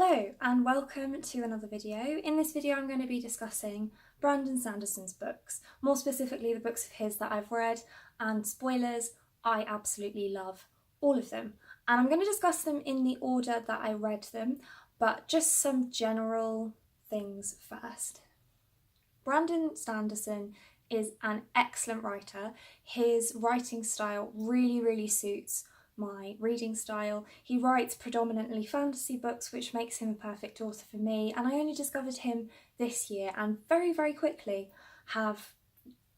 Hello and welcome to another video. In this video I'm going to be discussing Brandon Sanderson's books, more specifically the books of his that I've read, and spoilers, I absolutely love all of them. And I'm going to discuss them in the order that I read them, but just some general things first. Brandon Sanderson is an excellent writer. His writing style really suits my reading style. He writes predominantly fantasy books, which makes him a perfect author for me, and I only discovered him this year and very quickly have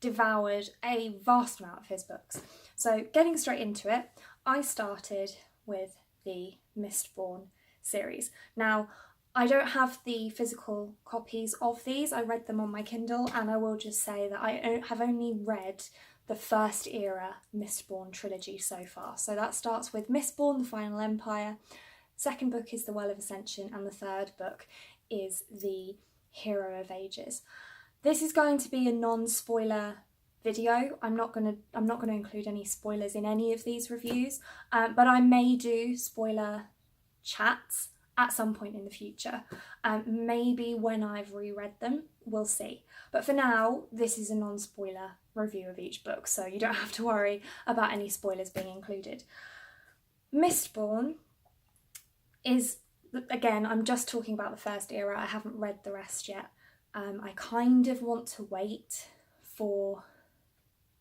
devoured a vast amount of his books. So getting straight into it, I started with the Mistborn series. Now, I don't have the physical copies of these, I read them on my Kindle, and I will just say that I have only read the first era Mistborn trilogy so far. So that starts with Mistborn, the Final Empire, second book is The Well of Ascension, and the third book is The Hero of Ages. This is going to be a non-spoiler video. I'm not going to include any spoilers in any of these reviews, but I may do spoiler chats at some point in the future. Maybe when I've reread them, we'll see. But for now, this is a non-spoiler review of each book, so you don't have to worry about any spoilers being included. Mistborn is, again, I'm just talking about the first era, I haven't read the rest yet. I kind of want to wait for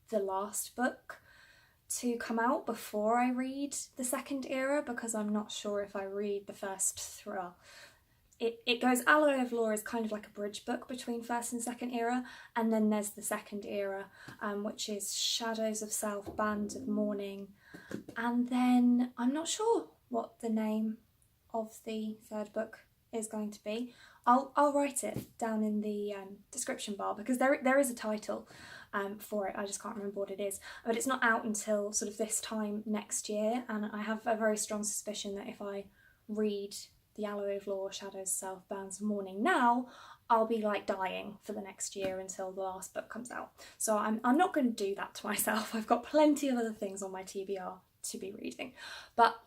the last book to come out before I read the second era, because I'm not sure if I read the first three. It goes, Alloy of Law is kind of like a bridge book between first and second era, and then there's the second era, which is Shadows of Self, Bands of Mourning, and then I'm not sure what the name of the third book is going to be. I'll write it down in the description bar, because there is a title for it, I just can't remember what it is, but it's not out until sort of this time next year, and I have a very strong suspicion that if I read The Alloy of Law, Shadows, Self, Bands of Mourning now, I'll be like dying for the next year until the last book comes out. So I'm not going to do that to myself. I've got plenty of other things on my TBR to be reading. But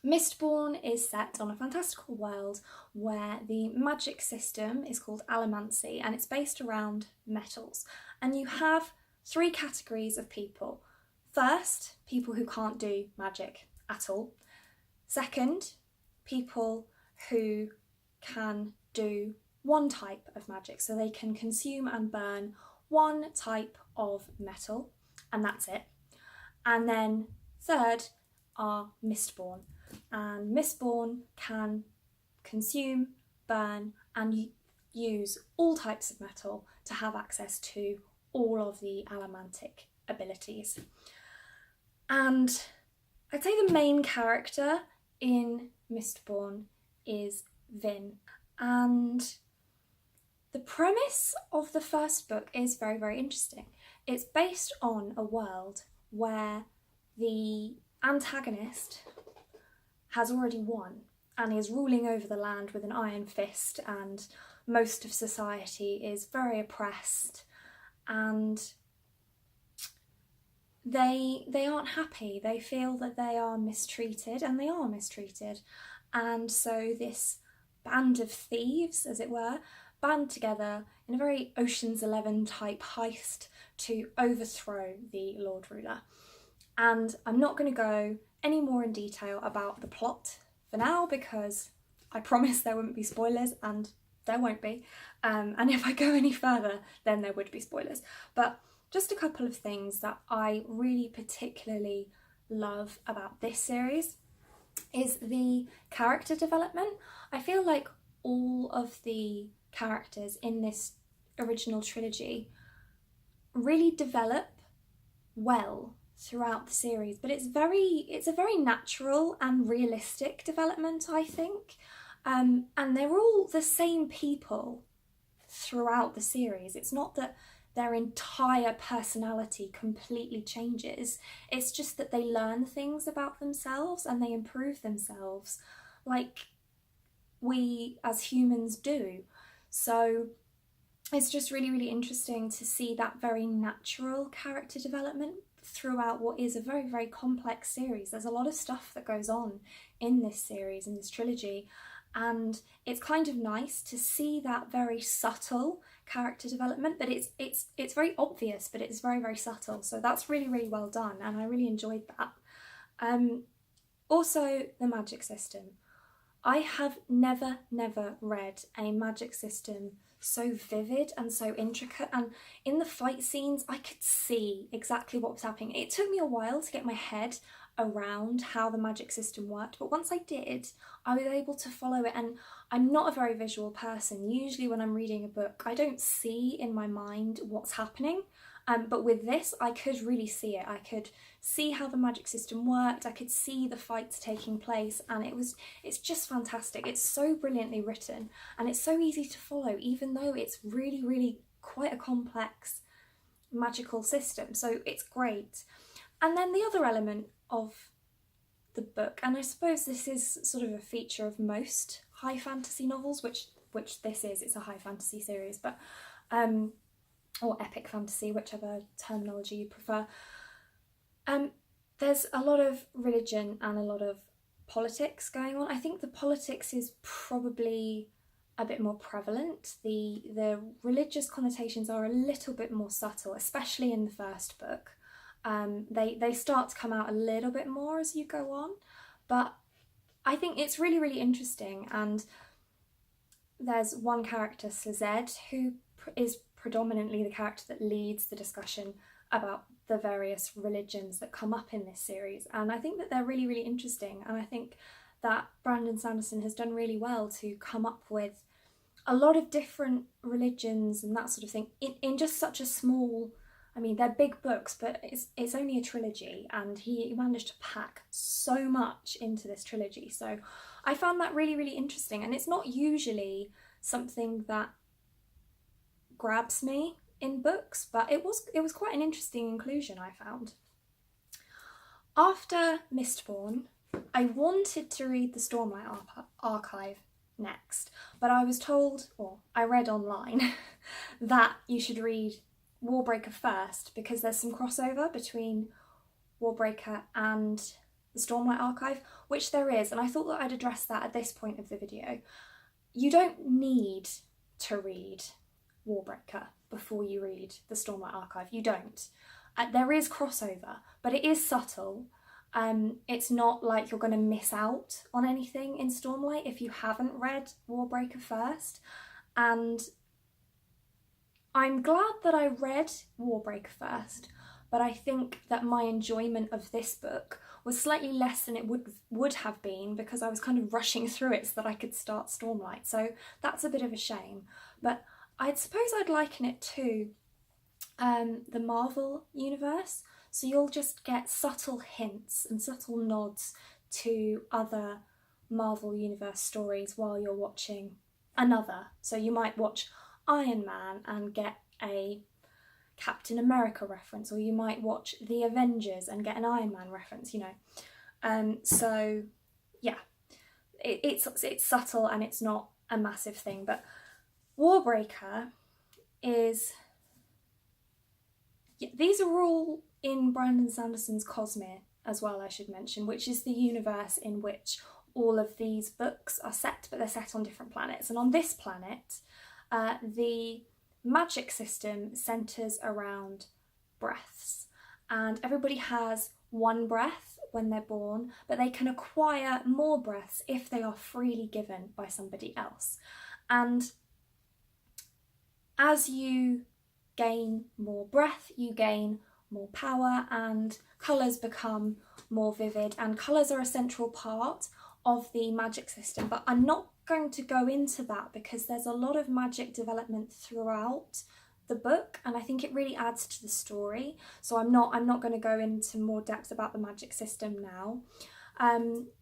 Mistborn is set on a fantastical world where the magic system is called allomancy, and it's based around metals. And you have three categories of people. First, people who can't do magic at all. Second, people who can do one type of magic, so they can consume and burn one type of metal, and that's it. And then third are Mistborn, and Mistborn can consume, burn, and use all types of metal to have access to all of the allomantic abilities. And I'd say the main character in Mistborn is Vin, and the premise of the first book is very interesting. It's based on a world where the antagonist has already won and is ruling over the land with an iron fist, and most of society is very oppressed, and they aren't happy. They feel that they are mistreated, and they are mistreated. And so this band of thieves, as it were, band together in a very Ocean's 11 type heist to overthrow the Lord Ruler. And I'm not going to go any more in detail about the plot for now, because I promised there wouldn't be spoilers, and there won't be. And if I go any further, then there would be spoilers. But just a couple of things that I really particularly love about this series is the character development. I feel like all of the characters in this original trilogy really develop well throughout the series, but it's a very natural and realistic development, I think. And they're all the same people throughout the series. It's not that their entire personality completely changes. It's just that they learn things about themselves and they improve themselves like we as humans do. So it's just really interesting to see that very natural character development throughout what is a very complex series. There's a lot of stuff that goes on in this series, in this trilogy, and it's kind of nice to see that very subtle character development, but it's very obvious, but it's very, very subtle. So that's really, really well done, and I really enjoyed that. Also, the magic system. I have never read a magic system so vivid and so intricate, and in the fight scenes I could see exactly what was happening. It took me a while to get my head around how the magic system worked, but once I did, I was able to follow it. And I'm not a very visual person. Usually when I'm reading a book, I don't see in my mind what's happening, but with this I could really see it. I could see how the magic system worked, I could see the fights taking place, and it's just fantastic. It's so brilliantly written, and it's so easy to follow, even though it's really, really quite a complex magical system, so it's great. And then the other element of the book, and I suppose this is sort of a feature of most high fantasy novels, which this is, it's a high fantasy series, but or epic fantasy, whichever terminology you prefer. There's a lot of religion and a lot of politics going on. I think the politics is probably a bit more prevalent. The religious connotations are a little bit more subtle, especially in the first book. They start to come out a little bit more as you go on, but I think it's really, really interesting. And there's one character, Slazed, who is predominantly the character that leads the discussion about the various religions that come up in this series, and I think that they're really, really interesting, and I think that Brandon Sanderson has done really well to come up with a lot of different religions and that sort of thing in just such a small, I mean, they're big books, but it's only a trilogy, and he managed to pack so much into this trilogy. So I found that really, really interesting, and it's not usually something that grabs me in books, but it was quite an interesting inclusion, I found. After Mistborn, I wanted to read the Stormlight Archive next, but I was told, or I read online, that you should read Warbreaker first because there's some crossover between Warbreaker and the Stormlight Archive, which there is, and I thought that I'd address that at this point of the video. You don't need to read Warbreaker before you read the Stormlight Archive. You don't. There is crossover, but it is subtle. It's not like you're going to miss out on anything in Stormlight if you haven't read Warbreaker first. And I'm glad that I read Warbreaker first, but I think that my enjoyment of this book was slightly less than it would have been because I was kind of rushing through it so that I could start Stormlight. So that's a bit of a shame. But I suppose I'd liken it to the Marvel universe. So you'll just get subtle hints and subtle nods to other Marvel universe stories while you're watching another. So you might watch Iron Man and get a Captain America reference, or you might watch The Avengers and get an Iron Man reference, you know. So yeah, it's subtle and it's not a massive thing, but Warbreaker is... Yeah, these are all in Brandon Sanderson's Cosmere as well, I should mention, which is the universe in which all of these books are set, but they're set on different planets. And on this planet, the magic system centres around breaths, and everybody has one breath when they're born, but they can acquire more breaths if they are freely given by somebody else. And as you gain more breath, you gain more power, and colours become more vivid, and colours are a central part of the magic system. But I'm not going to go into that because there's a lot of magic development throughout the book, and I think it really adds to the story. So I'm not going to go into more depth about the magic system now.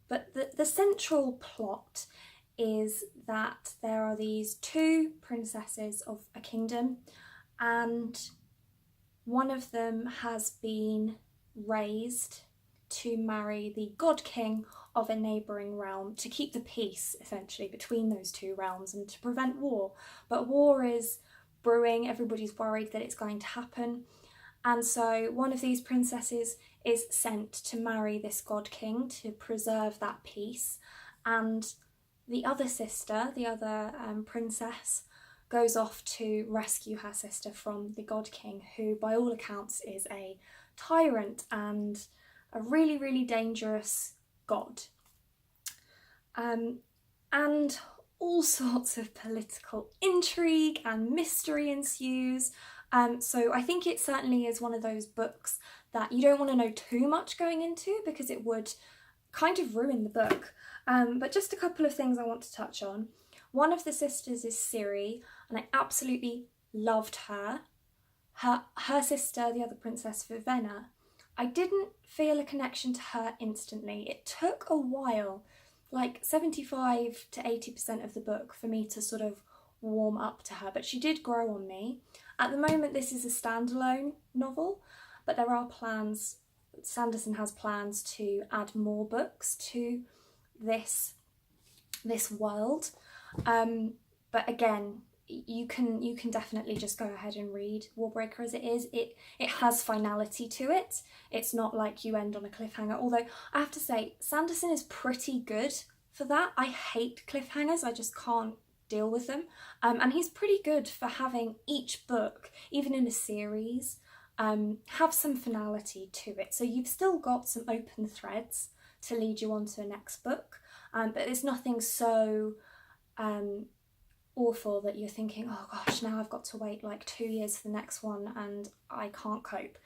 But the central plot is that there are these two princesses of a kingdom, and one of them has been raised to marry the god king of a neighbouring realm to keep the peace, essentially, between those two realms and to prevent war. But war is brewing, everybody's worried that it's going to happen, and so one of these princesses is sent to marry this god king to preserve that peace. And the other sister, the other princess, goes off to rescue her sister from the God King, who by all accounts is a tyrant and a really, really dangerous god. And all sorts of political intrigue and mystery ensues. So I think it certainly is one of those books that you don't want to know too much going into because it would kind of ruin the book. But just a couple of things I want to touch on. One of the sisters is Ciri, and I absolutely loved her. Her sister, the other princess, Vivenna, I didn't feel a connection to her instantly. It took a while, like 75 to 80% of the book, for me to sort of warm up to her, but she did grow on me. At the moment, this is a standalone novel, but there are plans, Sanderson has plans to add more books to this world. But again, you can definitely just go ahead and read Warbreaker as it is. It has finality to it. It's not like you end on a cliffhanger, although I have to say Sanderson is pretty good for that. I hate cliffhangers, I just can't deal with them. And he's pretty good for having each book, even in a series, have some finality to it. So you've still got some open threads to lead you on to a next book, but it's nothing so awful that you're thinking, oh gosh, now I've got to wait like 2 years for the next one and I can't cope.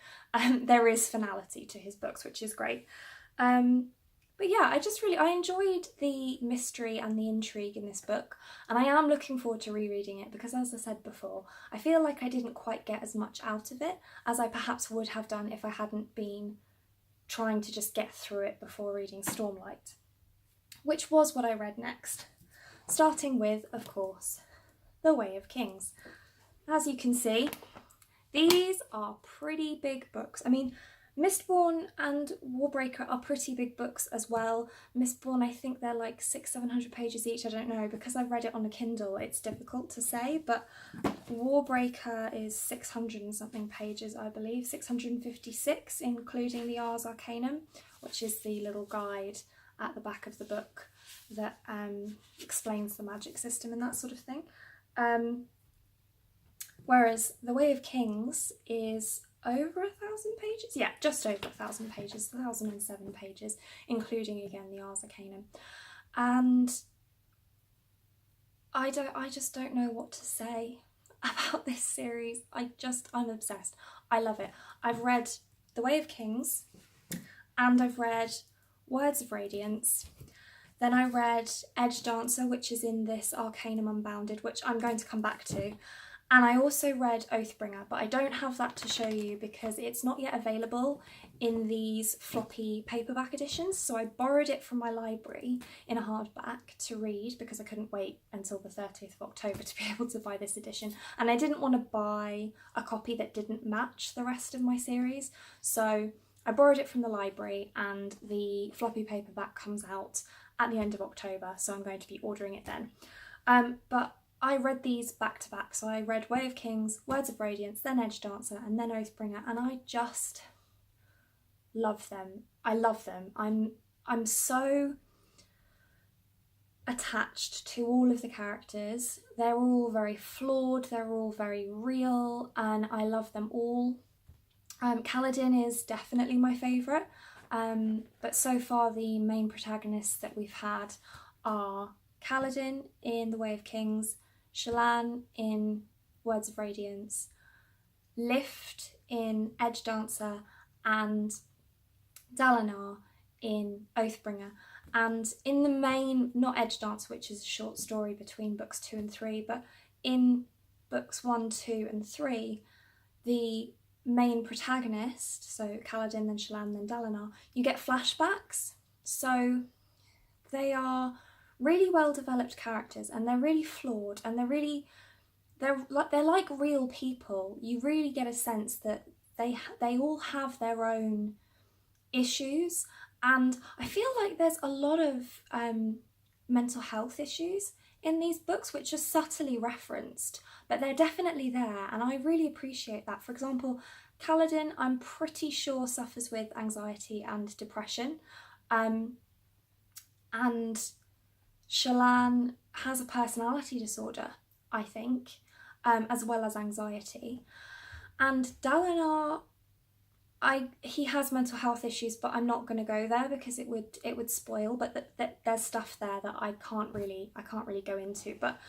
There is finality to his books, which is great. But yeah, I enjoyed the mystery and the intrigue in this book, and I am looking forward to rereading it because, as I said before, I feel like I didn't quite get as much out of it as I perhaps would have done if I hadn't been trying to just get through it before reading Stormlight, which was what I read next. Starting with, of course, The Way of Kings. As you can see, these are pretty big books. I mean, Mistborn and Warbreaker are pretty big books as well. Mistborn, I think they're like 600-700 pages each, I don't know, because I've read it on a Kindle, it's difficult to say, but Warbreaker is 600 and something pages, I believe, 656, including the Ars Arcanum, which is the little guide at the back of the book that explains the magic system and that sort of thing. Whereas The Way of Kings is over 1,000 pages? Yeah, just over 1,000 pages, 1,007 pages, including again the Ars Arcanum. And I just don't know what to say about this series. I'm obsessed. I love it. I've read The Way of Kings and I've read Words of Radiance. Then I read Edge Dancer, which is in this Arcanum Unbounded, which I'm going to come back to. And I also read Oathbringer, but I don't have that to show you because it's not yet available in these floppy paperback editions. So I borrowed it from my library in a hardback to read because I couldn't wait until the 30th of October to be able to buy this edition. And I didn't want to buy a copy that didn't match the rest of my series. So I borrowed it from the library and the floppy paperback comes out at the end of October. So I'm going to be ordering it then. But I read these back to back, so I read Way of Kings, Words of Radiance, then Edge Dancer, and then Oathbringer, and I just love them. I love them. I'm so attached to all of the characters. They're all very flawed, they're all very real, and I love them all. Kaladin is definitely my favourite, but so far the main protagonists that we've had are Kaladin in The Way of Kings, Shallan in Words of Radiance, Lift in Edge Dancer, and Dalinar in Oathbringer. And in the main, not Edge Dancer, which is a short story between books 2 and 3, but in books 1, 2 and 3, the main protagonist, so Kaladin, then Shallan, then Dalinar, you get flashbacks. So they are really well developed characters and they're really flawed and they're like real people. You really get a sense that they all have their own issues, and I feel like there's a lot of mental health issues in these books which are subtly referenced, but they're definitely there, and I really appreciate that. For example, Kaladin, I'm pretty sure, suffers with anxiety and depression, and Shallan has a personality disorder, I think, as well as anxiety. And Dalinar, he has mental health issues, but I'm not going to go there because it would spoil. But there's stuff there that I can't really go into. But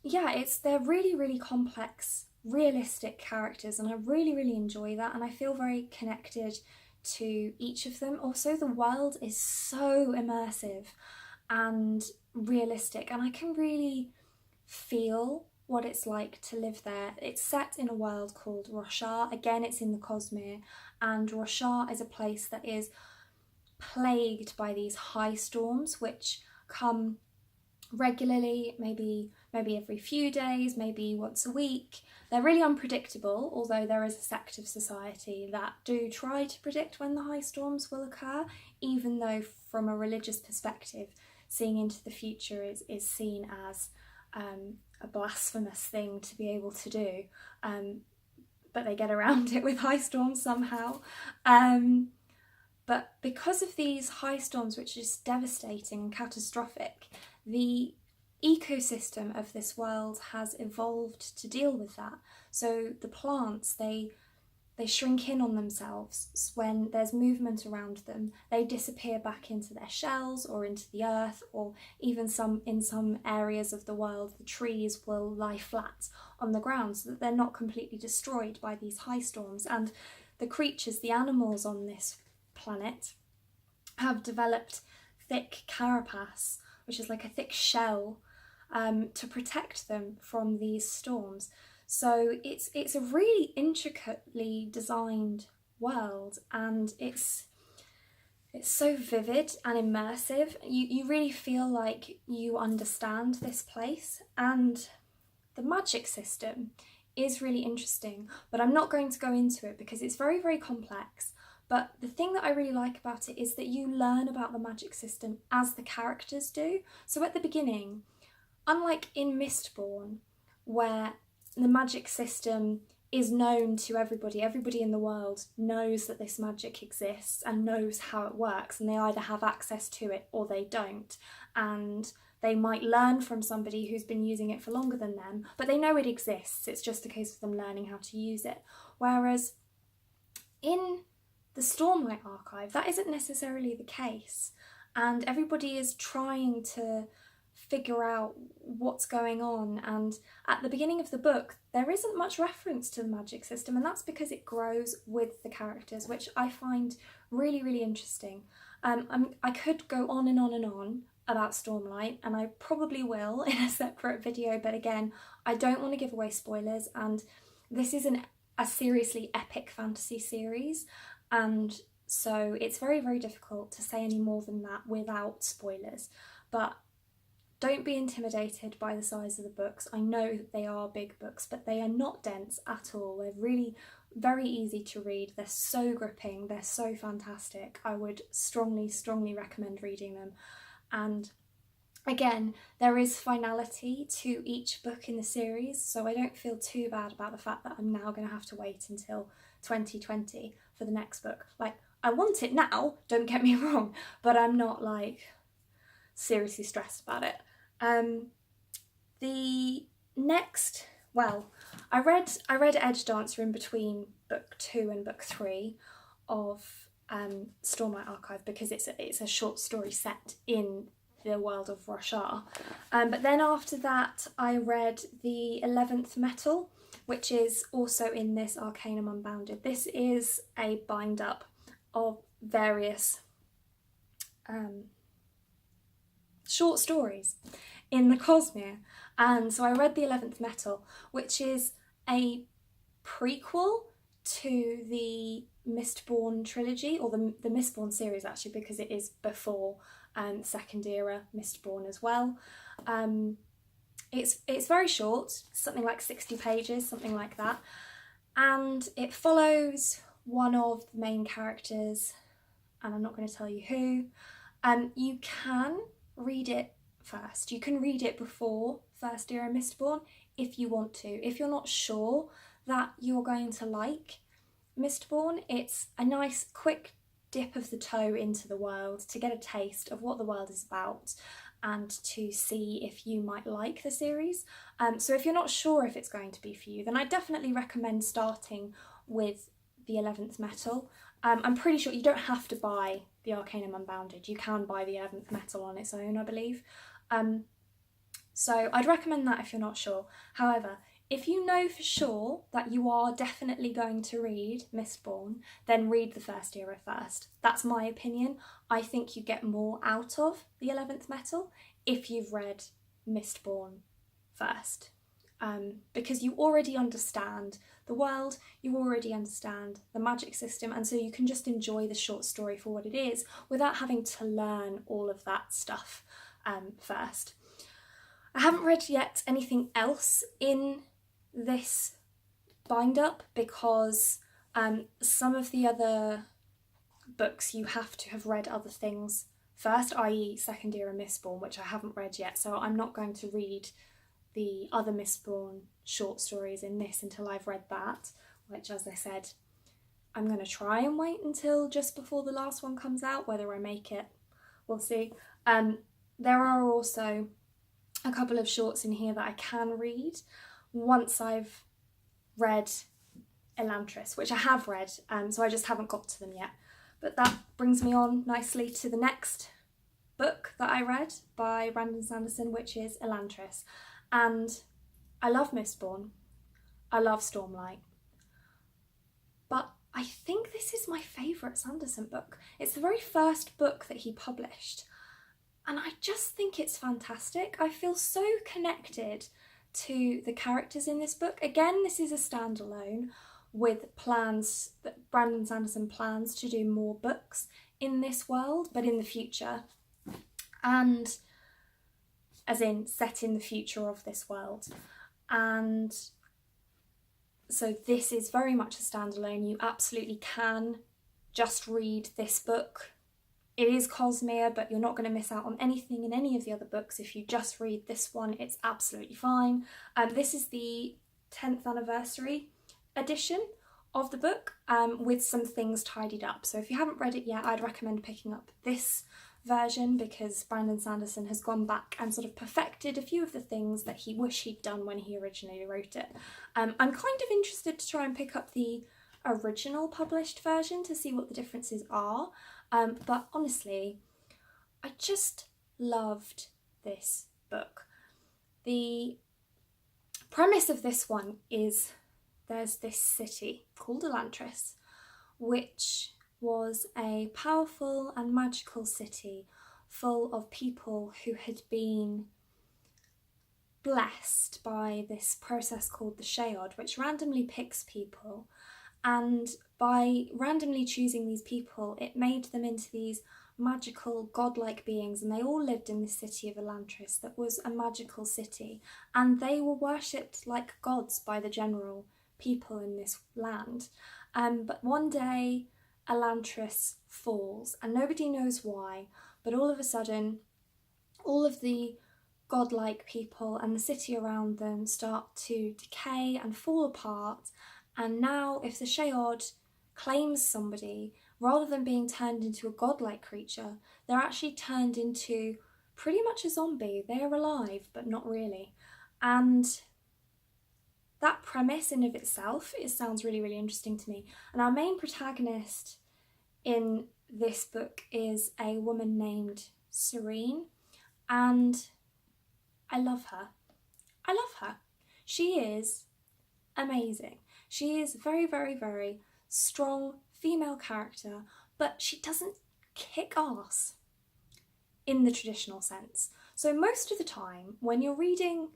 yeah, they're really complex, realistic characters, and I really enjoy that, and I feel very connected to each of them. Also, the world is so immersive and realistic, and I can really feel what it's like to live there. It's set in a world called Roshar. Again, it's in the Cosmere, and Roshar is a place that is plagued by these high storms which come regularly, maybe every few days, maybe once a week. They're really unpredictable, although there is a sect of society that do try to predict when the high storms will occur, even though from a religious perspective, seeing into the future is seen as a blasphemous thing to be able to do. But they get around it with high storms somehow. But because of these high storms, which are just devastating and catastrophic, the ecosystem of this world has evolved to deal with that. So the plants, they shrink in on themselves when there's movement around them. They disappear back into their shells or into the earth, or even in some areas of the world, the trees will lie flat on the ground so that they're not completely destroyed by these high storms. And the creatures, the animals on this planet, have developed thick carapace, which is like a thick shell, to protect them from these storms. So it's a really intricately designed world, and it's so vivid and immersive. You really feel like you understand this place, and the magic system is really interesting, but I'm not going to go into it because it's very complex. But the thing that I really like about it is that you learn about the magic system as the characters do. So at the beginning, unlike in Mistborn, where the magic system is known to everybody in the world knows that this magic exists and knows how it works, and they either have access to it or they don't. And they might learn from somebody who's been using it for longer than them, but they know it exists. It's just a case of them learning how to use it. Whereas in the Stormlight Archive, that isn't necessarily the case, and everybody is trying to figure out what's going on. And at the beginning of the book, there isn't much reference to the magic system, and that's because it grows with the characters, which I find really interesting. I could go on and on about Stormlight, and I probably will in a separate video, but again, I don't want to give away spoilers, and this is a seriously epic fantasy series, and so it's very difficult to say any more than that without spoilers. But don't be intimidated by the size of the books. I know that they are big books, but they are not dense at all. They're really very easy to read. They're so gripping, they're so fantastic. I would strongly recommend reading them. And again, there is finality to each book in the series, so I don't feel too bad about the fact that I'm now going to have to wait until 2020 for the next book. Like, I want it now, don't get me wrong, but I'm not like seriously stressed about it. The next, well, I read Edge Dancer in between book 2 and book 3 of Stormlight Archive because it's a short story set in the world of Roshar. But then after that I read the 11th Metal, which is also in this Arcanum Unbounded. This is a bind up of various short stories in the Cosmere. And so I read the 11th Metal, which is a prequel to the Mistborn trilogy, or the Mistborn series actually, because it is before Second Era Mistborn as well. It's very short, something like 60 pages, something like that, and it follows one of the main characters, and I'm not going to tell you who. You can read it first. You can read it before First Era Mistborn if you want to. If you're not sure that you're going to like Mistborn, it's a nice quick dip of the toe into the world to get a taste of what the world is about. and to see if you might like the series. So if you're not sure if it's going to be for you, then I definitely recommend starting with the 11th Metal. I'm pretty sure you don't have to buy the Arcanum Unbounded. You can buy the 11th Metal on its own, I believe. So I'd recommend that if you're not sure. However, if you know for sure that you are definitely going to read Mistborn, then read the first era first. That's my opinion. I think you get more out of the 11th Metal if you've read Mistborn first. Because you already understand the world, you already understand the magic system, and so you can just enjoy the short story for what it is without having to learn all of that stuff first. I haven't read yet anything else in this bind-up because some of the other books you have to have read other things first, i.e. second era Mistborn, which I haven't read yet, so I'm not going to read the other Mistborn short stories in this until I've read that, which, as I said, I'm going to try and wait until just before the last one comes out. Whether I make it, we'll see. There are also a couple of shorts in here that I can read once I've read Elantris, which I have read, so I just haven't got to them yet. But that brings me on nicely to the next book that I read by Brandon Sanderson, which is Elantris. And I love Mistborn, I love Stormlight, but I think this is my favourite Sanderson book. It's the very first book that he published, and I just think it's fantastic. I feel so connected to the characters in this book. Again, this is a standalone with plans that Brandon Sanderson plans to do more books in this world, but in the future, and as in set in the future of this world. And so this is very much a standalone. You absolutely can just read this book. It is Cosmere, but you're not going to miss out on anything in any of the other books if you just read this one. It's absolutely fine. This is the 10th anniversary edition of the book, with some things tidied up. So if you haven't read it yet, I'd recommend picking up this version because Brandon Sanderson has gone back and sort of perfected a few of the things that he wished he'd done when he originally wrote it. I'm kind of interested to try and pick up the original published version to see what the differences are. But honestly, I just loved this book. The premise of this one is there's this city called Elantris, which was a powerful and magical city full of people who had been blessed by this process called the Sheod, which randomly picks people, and by randomly choosing these people, it made them into these magical, godlike beings, and they all lived in this city of Elantris that was a magical city, and they were worshipped like gods by the general people in this land. But one day Elantris falls, and nobody knows why, but all of a sudden all of the godlike people and the city around them start to decay and fall apart, and now if the Sheod claims somebody, rather than being turned into a godlike creature, they're actually turned into pretty much a zombie. They're alive, but not really. And that premise in of itself, it sounds really, really interesting to me. And our main protagonist in this book is a woman named Serene, and I love her. I love her. She is amazing. She is very, very, very strong female character, but she doesn't kick ass in the traditional sense. So most of the time when you're reading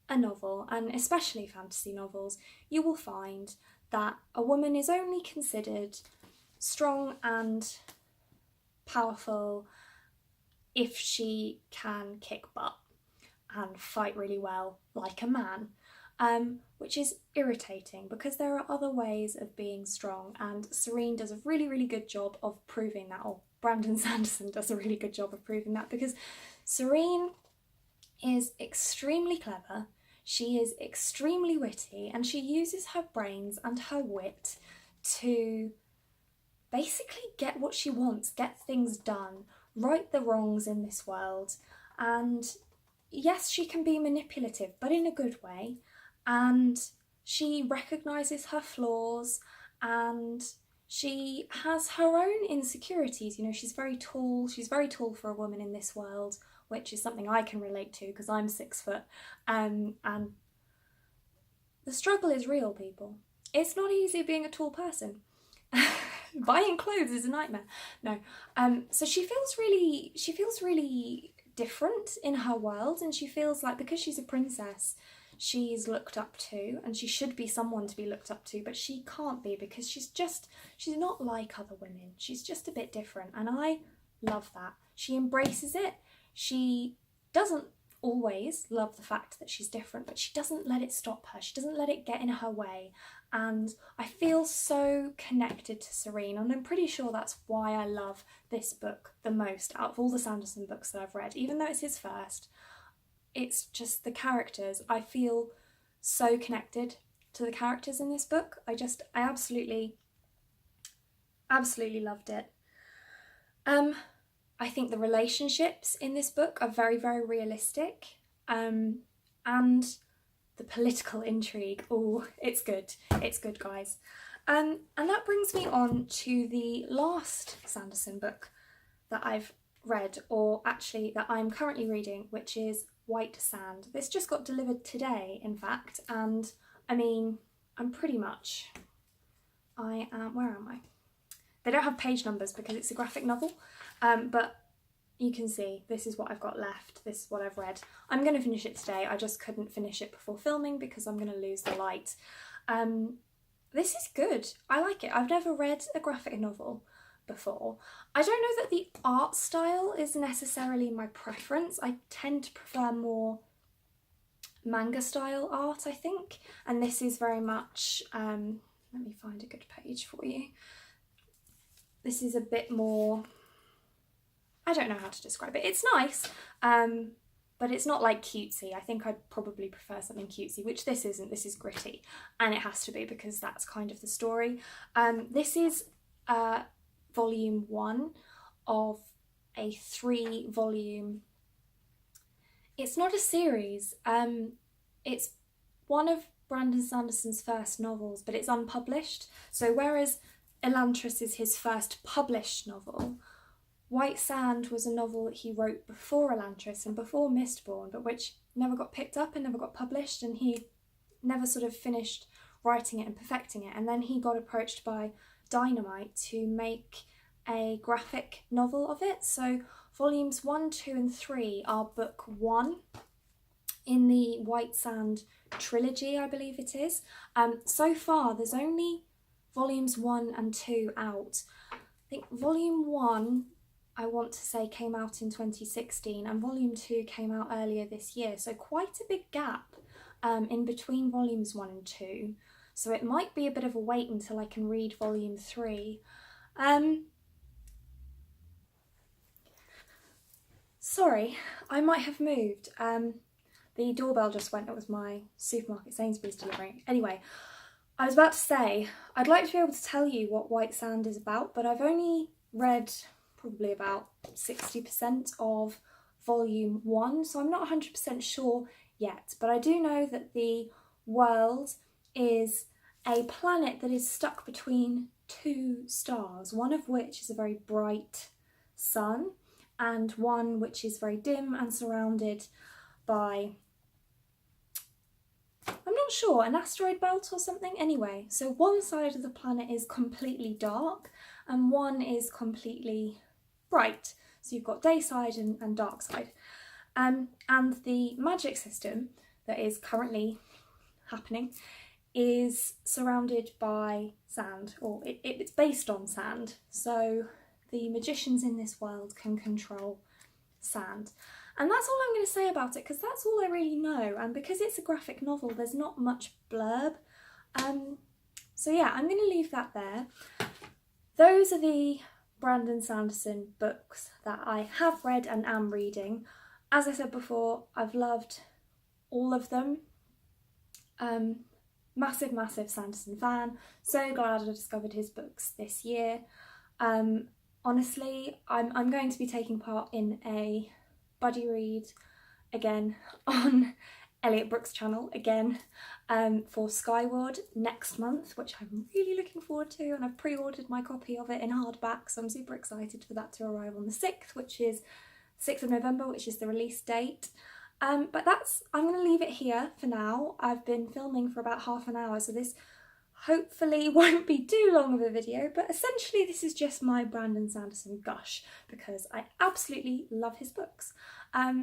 a novel, and especially fantasy novels, you will find that a woman is only considered strong and powerful if she can kick butt and fight really well like a man, which is irritating because there are other ways of being strong, and Serene does a really, really good job of proving that, or Brandon Sanderson does a really good job of proving that, because Serene is extremely clever, she is extremely witty, and she uses her brains and her wit to basically get what she wants, get things done, right the wrongs in this world, and yes, she can be manipulative, but in a good way, and she recognises her flaws, and she has her own insecurities. You know, she's very tall for a woman in this world, which is something I can relate to because I'm 6 foot, and the struggle is real, people. It's not easy being a tall person. Buying clothes is a nightmare. No, so she feels really different in her world, and she feels like because she's a princess, she's looked up to, and she should be someone to be looked up to, but she can't be because she's not like other women. She's just a bit different, and I love that. She embraces it. She doesn't always love the fact that she's different, but she doesn't let it stop her. She doesn't let it get in her way. And I feel so connected to Serene, and I'm pretty sure that's why I love this book the most out of all the Sanderson books that I've read. Even though it's his first, it's just the characters. I feel so connected to the characters in this book. I absolutely loved it. I think the relationships in this book are very, very realistic, and the political intrigue, oh, it's good. It's good, guys. And that brings me on to the last Sanderson book that I've read, or actually that I'm currently reading, which is White Sand. This just got delivered today, in fact, and I mean, where am I? They don't have page numbers because it's a graphic novel, but you can see this is what I've got left. This is what I've read. I'm going to finish it today. I just couldn't finish it before filming because I'm going to lose the light. This is good. I like it. I've never read a graphic novel before. I don't know that the art style is necessarily my preference. I tend to prefer more manga style art, I think. And this is very much, let me find a good page for you. This is a bit more, I don't know how to describe it. It's nice, but it's not like cutesy. I think I'd probably prefer something cutesy, which this isn't. This is gritty, and it has to be because that's kind of the story. This is volume 1 of a 3-volume. It's not a series. It's one of Brandon Sanderson's first novels, but it's unpublished. So whereas Elantris is his first published novel, White Sand was a novel that he wrote before Elantris and before Mistborn, but which never got picked up and never got published, and he never sort of finished writing it and perfecting it. And then he got approached by Dynamite to make a graphic novel of it. So volumes 1, 2 and 3 are book 1 in the White Sand trilogy, I believe it is. So far there's only volumes 1 and 2 out. I think volume 1, I want to say, came out in 2016, and volume 2 came out earlier this year, so quite a big gap in between volumes 1 and 2, so it might be a bit of a wait until I can read volume 3. Sorry, I might have moved. The doorbell just went. It was my supermarket Sainsbury's delivering. Anyway, I was about to say, I'd like to be able to tell you what White Sand is about, but I've only read probably about 60% of volume 1, so I'm not 100% sure yet, but I do know that the world is a planet that is stuck between 2 stars, one of which is a very bright sun, and one which is very dim and surrounded by, I'm not sure, an asteroid belt or something? Anyway, so one side of the planet is completely dark and one is completely bright. So you've got day side and dark side. And the magic system that is currently happening is surrounded by sand, or it's based on sand. So the magicians in this world can control sand. And that's all I'm going to say about it, because that's all I really know. And because it's a graphic novel, there's not much blurb. So yeah, I'm going to leave that there. Those are the Brandon Sanderson books that I have read and am reading. As I said before, I've loved all of them. Massive Sanderson fan. So glad I discovered his books this year. Honestly, I'm going to be taking part in a buddy read again on Elliot Brooks' channel again for Skyward next month, which I'm really looking forward to, and I've pre-ordered my copy of it in hardback, so I'm super excited for that to arrive on the 6th, which is 6th of November, which is the release date. But I'm going to leave it here for now. I've been filming for about half an hour, so this hopefully won't be too long of a video, but essentially this is just my Brandon Sanderson gush because I absolutely love his books.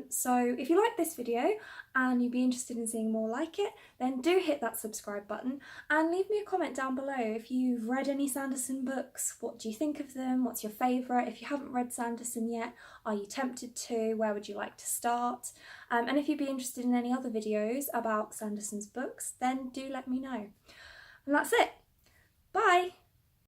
So if you like this video and you'd be interested in seeing more like it, then do hit that subscribe button and leave me a comment down below if you've read any Sanderson books. What do you think of them? What's your favourite? If you haven't read Sanderson yet, are you tempted to? Where would you like to start? And if you'd be interested in any other videos about Sanderson's books, then do let me know. And that's it. Bye!